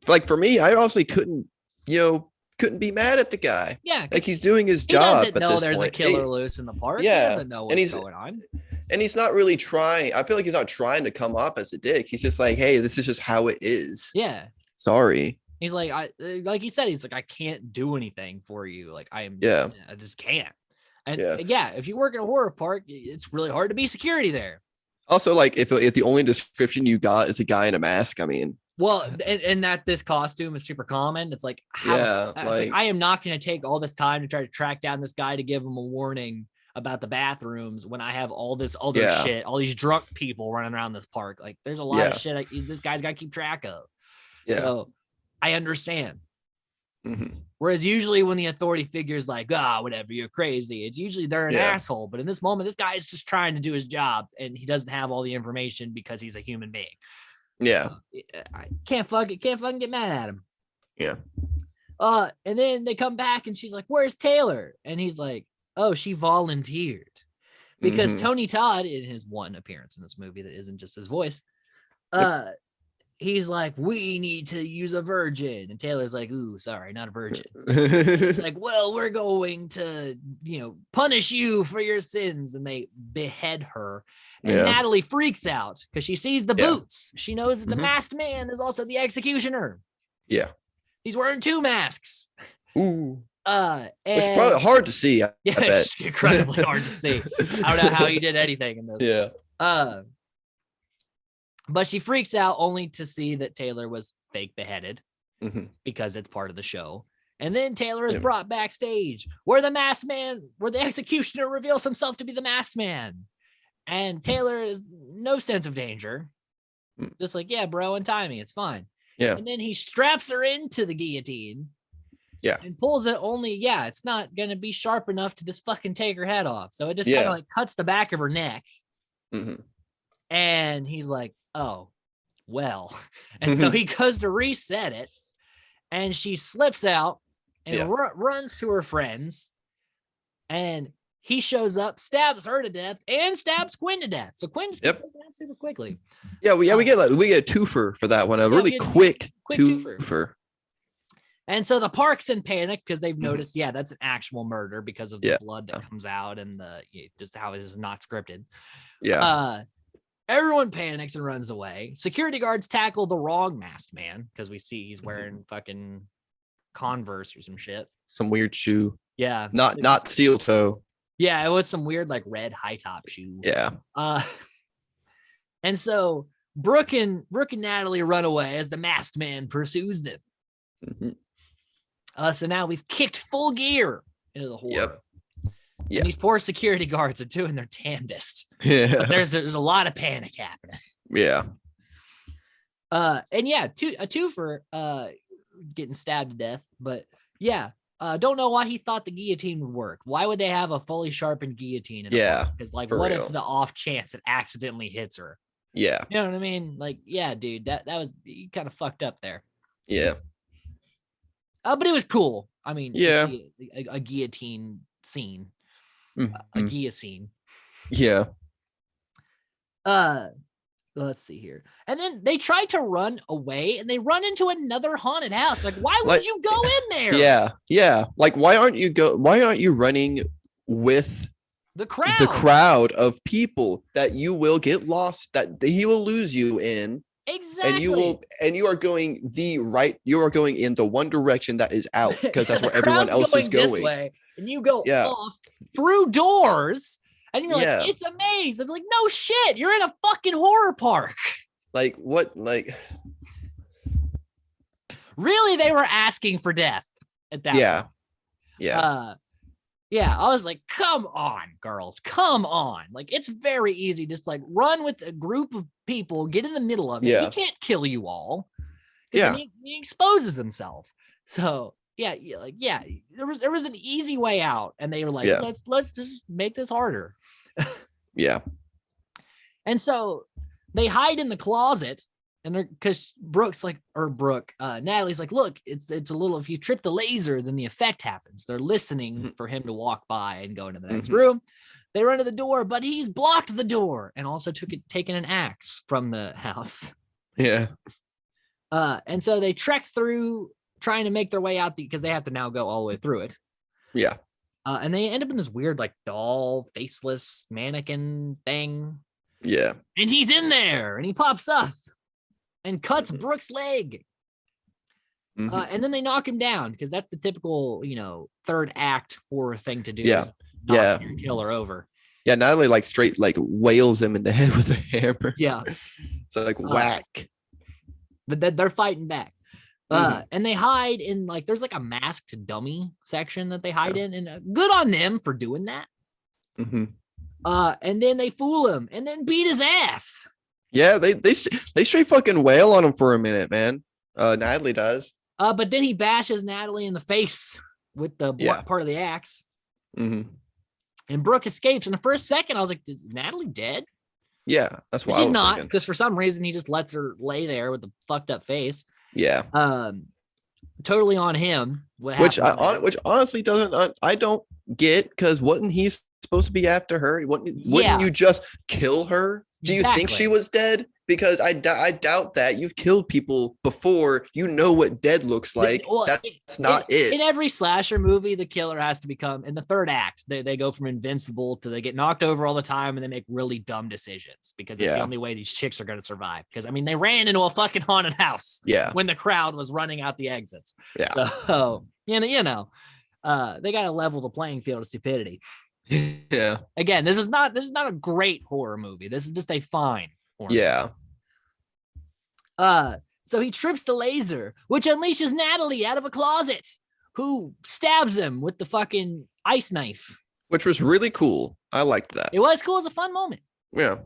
like for me, I honestly couldn't be mad at the guy. Yeah, like he's doing his he job. doesn't know there's a killer loose in the park. Yeah, he doesn't know what's going on. And he's not really trying. I feel like he's not trying to come off as a dick. He's just like, hey, this is just how it is. Yeah. Sorry. He's like, like he said, he's like, I can't do anything for you. Like I just can't. And if you work in a horror park, it's really hard to be security there. Also, like if the only description you got is a guy in a mask, I mean. Well, and that this costume is super common. It's like, I am not going to take all this time to try to track down this guy to give him a warning about the bathrooms when I have all this other shit, all these drunk people running around this park. Like there's a lot of shit this guy's got to keep track of. Yeah. So I understand. Mm-hmm. Whereas usually when the authority figures like, whatever, you're crazy, it's usually they're an asshole. But in this moment, this guy is just trying to do his job and he doesn't have all the information because he's a human being. Yeah. I can't fucking get mad at him. Yeah. And then they come back and she's like, where's Taylor? And he's like, oh, she volunteered. Because Tony Todd, in his one appearance in this movie that isn't just his voice, he's like, we need to use a virgin. And Taylor's like, ooh, sorry, not a virgin. It's like, well, we're going to, punish you for your sins. And they behead her. And Natalie freaks out because she sees the boots. She knows that the masked man is also the executioner. Yeah. He's wearing two masks. Ooh. And it's probably hard to see. I bet. It's incredibly hard to see. I don't know how he did anything in this. Yeah. But she freaks out only to see that Taylor was fake beheaded because it's part of the show. And then Taylor is brought backstage where the executioner reveals himself to be the masked man. And Taylor is no sense of danger. Just like, yeah, bro, untie me. It's fine. Yeah. And then he straps her into the guillotine. Yeah. And pulls it only, it's not going to be sharp enough to just fucking take her head off. So it just kind of like cuts the back of her neck. Mm-hmm. And he's like, oh, well. And so he goes to reset it. And she slips out and runs to her friends. And he shows up, stabs her to death, and stabs Quinn to death. So Quinn just gets down super quickly. Yeah, we get a twofer for that one. A really quick twofer. And so the park's in panic because they've noticed, that's an actual murder because of the blood that comes out and just how it is not scripted. Yeah. Everyone panics and runs away. Security guards tackle the wrong masked man because we see he's wearing fucking Converse or some shit. Some weird shoe. Yeah. Not steel toe. Yeah, it was some weird like red high top shoe. Yeah. And so Brooke and Natalie run away as the masked man pursues them. Mm-hmm. So now we've kicked full gear into the horror. Yep. Yeah. And these poor security guards are doing their damnedest. Yeah. But there's a lot of panic happening. Yeah. And a twofer getting stabbed to death. But don't know why he thought the guillotine would work. Why would they have a fully sharpened guillotine? Because what if the off chance it accidentally hits her? Yeah. You know what I mean? Like, yeah, dude, that was kind of fucked up there. Yeah. But it was cool. I mean, Yeah. a guillotine scene, a Mhm. guillotine. Yeah. Let's see here. And then they try to run away and they run into another haunted house. Like, why would Like, you go in there? Yeah. Like, why aren't you running with The the crowd. crowd of people that you will get lost, that he will lose you in, Exactly. and you are going in the one direction that is out, because that's The where everyone crowd's else is this going. way, and you go Yeah. off through doors, and you're like, Yeah. it's a maze. It's like, no shit, you're in a fucking horror park. Like, what? Like, Really, they were asking for death at that yeah. point. Yeah. Yeah, I was like, come on, girls, come on. Like, it's very easy. Just like run with a group of people, get in the middle of it. Yeah. He can't kill you all. Yeah. Then he exposes himself. So yeah, there was an easy way out, and they were like, Yeah. let's just make this harder. Yeah. And so they hide in the closet, and they're because Natalie's like, look, it's a little, if you trip the laser, then the effect happens. They're listening for him to walk by and go into the next room. They run to the door, but he's blocked the door and also taken an axe from the house. Yeah. And so they trek through, trying to make their way out because they have to now go all the way through it. Yeah. And they end up in this weird, like, doll, faceless mannequin thing. Yeah. And he's in there, and he pops up and cuts Brooke's leg. And then they knock him down, because that's the typical, third act horror thing to do. Yeah. Knock your killer over. Yeah. Natalie like straight like wails him in the head with a hammer. Yeah. So like whack. But they're fighting back. And they hide in, like, there's like a masked dummy section that they hide in, and good on them for doing that. And then they fool him and then beat his ass. Yeah, they straight fucking wail on him for a minute, man. Natalie does. But then he bashes Natalie in the face with the part of the axe. And Brooke escapes. In the first second, I was like, is Natalie dead? Yeah, that's why she's not, because for some reason he just lets her lay there with the fucked up face. Yeah. Totally on him. Which honestly I don't get, because wasn't he supposed to be after her? Wouldn't you just kill her? Do you think she was dead? Because I doubt that. You've killed people before. You know what dead looks like. That's not it. In every slasher movie, the killer has to become, in the third act, they go from invincible to they get knocked over all the time, and they make really dumb decisions, because it's the only way these chicks are going to survive. Because, I mean, they ran into a fucking haunted house when the crowd was running out the exits. Yeah. So, they got to level the playing field of stupidity. Yeah. Again, this is not a great horror movie. This is just a fine horror movie. So he trips the laser, which unleashes Natalie out of a closet, who stabs him with the fucking ice knife. Which was really cool. I liked that. It was cool. It was a fun moment. Yeah.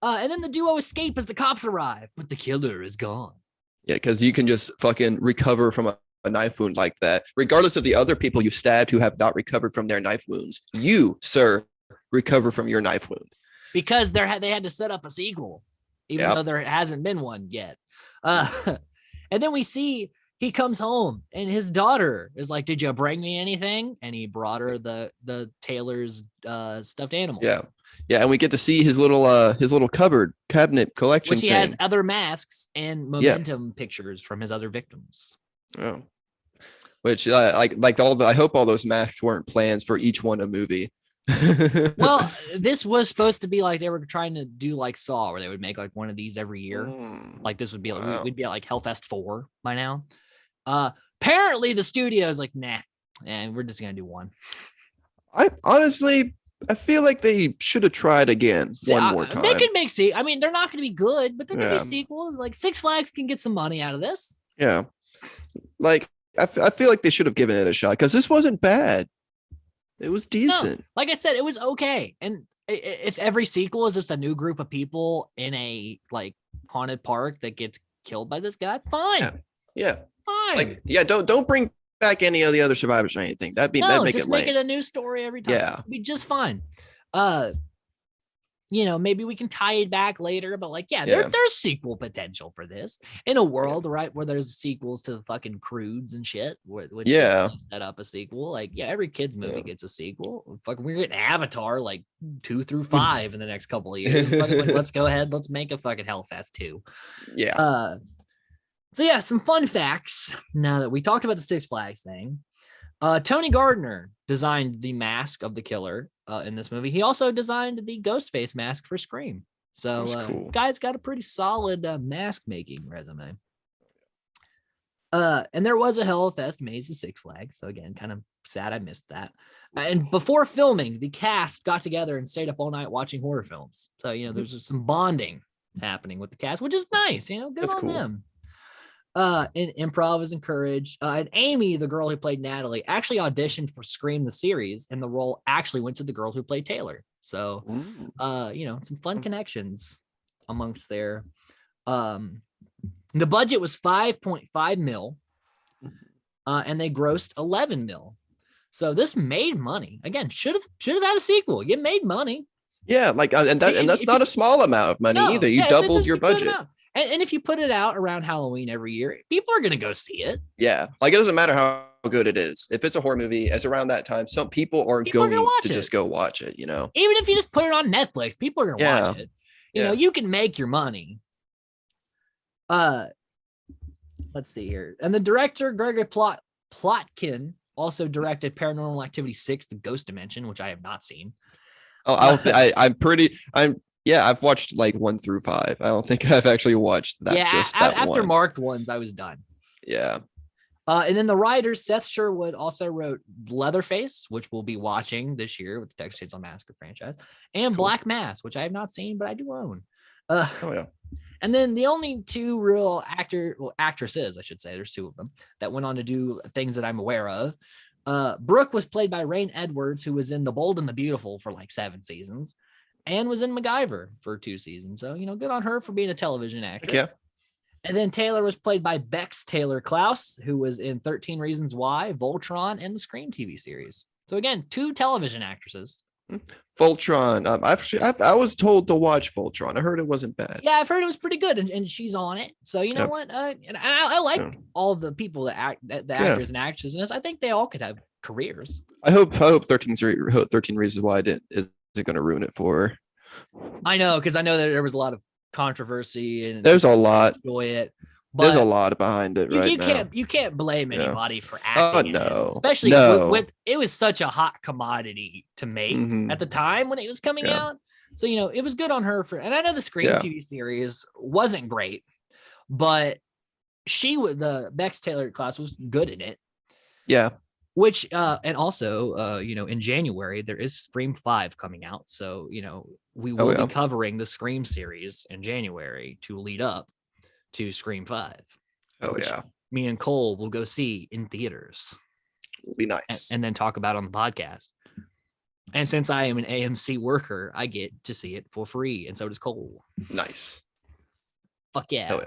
And then the duo escape as the cops arrive, but the killer is gone. Yeah, because you can just fucking recover from a knife wound like that, regardless of the other people you stabbed who have not recovered from their knife wounds. You, sir, recover from your knife wound. Because they had to set up a sequel, even though there hasn't been one yet. And then we see he comes home, and his daughter is like, "Did you bring me anything?" And he brought her the tailor's stuffed animal. Yeah, and we get to see his little cabinet collection, which he has other masks and memento pictures from his other victims. Oh, which I hope all those masks weren't plans for each one a movie. Well, this was supposed to be like they were trying to do like Saw, where they would make like one of these every year. Like this would be like, we'd be at like Hellfest 4 by now. Apparently the studio is like, nah, and we're just gonna do one. I feel like they should have tried again one more time. They could make I mean, they're not gonna be good, but they're gonna be sequels. Like Six Flags can get some money out of this. Yeah, like I feel like they should have given it a shot, because this wasn't bad. It was decent. No, like I said, it was okay. And if every sequel is just a new group of people in a like haunted park that gets killed by this guy, fine. Yeah. Fine. Like, don't bring back any of the other survivors or anything. That'd make it lame. Make it a new story every time. Yeah. It'd be just fine. maybe we can tie it back later, but like, yeah, Yeah. there's sequel potential for this in a world, right, where there's sequels to the fucking Croods and shit, which Yeah. set up a sequel. Like, yeah, every kid's movie Yeah. gets a sequel. Fucking, we're getting Avatar like 2 through 5 in the next couple of years. Fucking, like, let's go ahead, let's make a fucking Hellfest 2. Yeah. So yeah, some fun facts. Now that we talked about the Six Flags thing, Tony Gardner designed the mask of the killer in this movie. He also designed the Ghostface mask for Scream. So That's cool. guy's got a pretty solid mask making resume. And there was a Hellfest Maze at Six Flags. So again, kind of sad I missed that. And before filming, the cast got together and stayed up all night watching horror films. So, there's some bonding happening with the cast, which is nice. Good That's on cool. them. And improv is encouraged. And Amy, the girl who played Natalie, actually auditioned for Scream the series, and the role actually went to the girl who played Taylor. So, some fun connections amongst there. The budget was 5.5 mil, and they grossed 11 mil. So this made money. Again, should have had a sequel. You made money. Yeah, like and that's not a small amount of money either. You doubled your budget. And if you put it out around Halloween every year, people are going to go see it. Yeah. Like, it doesn't matter how good it is. If it's a horror movie, it's around that time. Some people are going to just go watch it, Even if you just put it on Netflix, people are going to watch it. You can make your money. Let's see here. And the director, Gregory Plotkin, also directed Paranormal Activity 6, The Ghost Dimension, which I have not seen. Oh, I've watched like 1 through 5. I don't think I've actually watched that. Yeah, after marked ones, I was done. Yeah. And then the writer, Seth Sherwood, also wrote Leatherface, which we'll be watching this year with the Texas Chainsaw Massacre franchise, and Black Mass, which I have not seen, but I do own. And then the only 2 real actresses, I should say, there's 2 of them, that went on to do things that I'm aware of. Brooke was played by Rain Edwards, who was in The Bold and the Beautiful for like 7 seasons. And was in MacGyver for 2 seasons. So, good on her for being a television actress. Yeah. And then Taylor was played by Bex Taylor Klaus, who was in 13 Reasons Why, Voltron, and the Scream TV series. So again, 2 television actresses. Voltron. I was told to watch Voltron. I heard it wasn't bad. Yeah, I've heard it was pretty good, and she's on it. So you know what? And I like all of the people that act, the actors and actresses, and I think they all could have careers. I hope 13 Reasons Why isn't going to ruin it for her. I know, because I know that there was a lot of controversy, and there's a lot. Enjoy it. But there's a lot behind it now. You can't blame anybody for acting. Oh no, especially with it was such a hot commodity to make at the time when it was coming out. So it was good on her for. And I know the Scream TV series wasn't great, but the Bex Taylor Klaus was good in it. Yeah. Which and also in January there is Scream 5 coming out, so we will be covering the Scream series in January to lead up to Scream 5. Me and Cole will go see in theaters. It'll be nice. And then talk about on the podcast. And since I am an AMC worker, I get to see it for free, and so does Cole. Nice. Fuck yeah.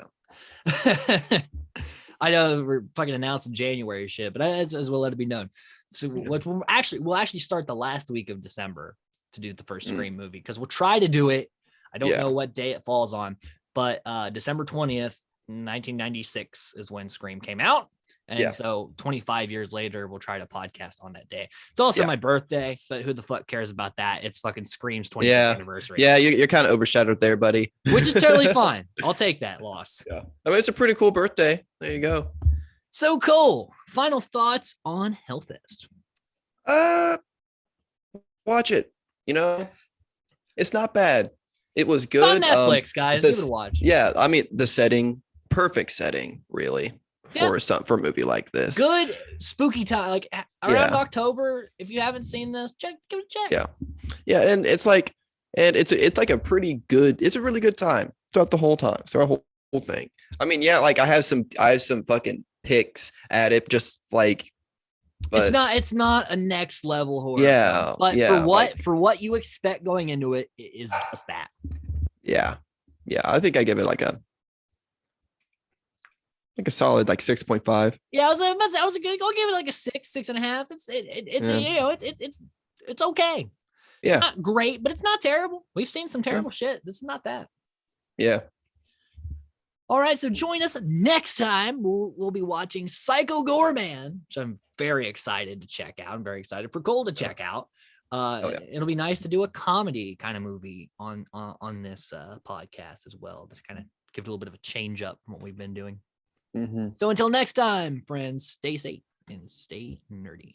I know we're fucking announcing January shit, but as we'll let it be known. So we'll actually start the last week of December to do the first Scream movie, because we'll try to do it. I don't know what day it falls on, but December 20th, 1996 is when Scream came out. And so 25 years later, we'll try to podcast on that day. It's also my birthday, but who the fuck cares about that? It's fucking Scream's 20th anniversary. Yeah, you're kind of overshadowed there, buddy. Which is totally fine. I'll take that loss. Yeah. I mean, it's a pretty cool birthday. There you go. So cool. Final thoughts on Hellfest. Watch it. It's not bad. It was good. It's on Netflix, guys. Give it a watch. Yeah, I mean, the setting, perfect setting, really. For a movie like this, good spooky time, like around October. If you haven't seen this, give it a check. Yeah, and it's like a pretty good. It's a really good time throughout the whole time, throughout the whole thing. I mean, like I have some fucking picks at it, just like. But, it's not a next level horror. But for what you expect going into it, it is just that. Yeah. I think I give it like a solid 6.5. Yeah, I was good. I'll give it like a 6.5. It's okay. Yeah. It's not great, but it's not terrible. We've seen some terrible shit. This is not that. Yeah. All right, so join us next time. We'll be watching Psycho Gorman, which I'm very excited to check out. I'm very excited for Cole to check out. It'll be nice to do a comedy kind of movie on this podcast as well, to kind of give it a little bit of a change up from what we've been doing. So until next time, friends, stay safe and stay nerdy.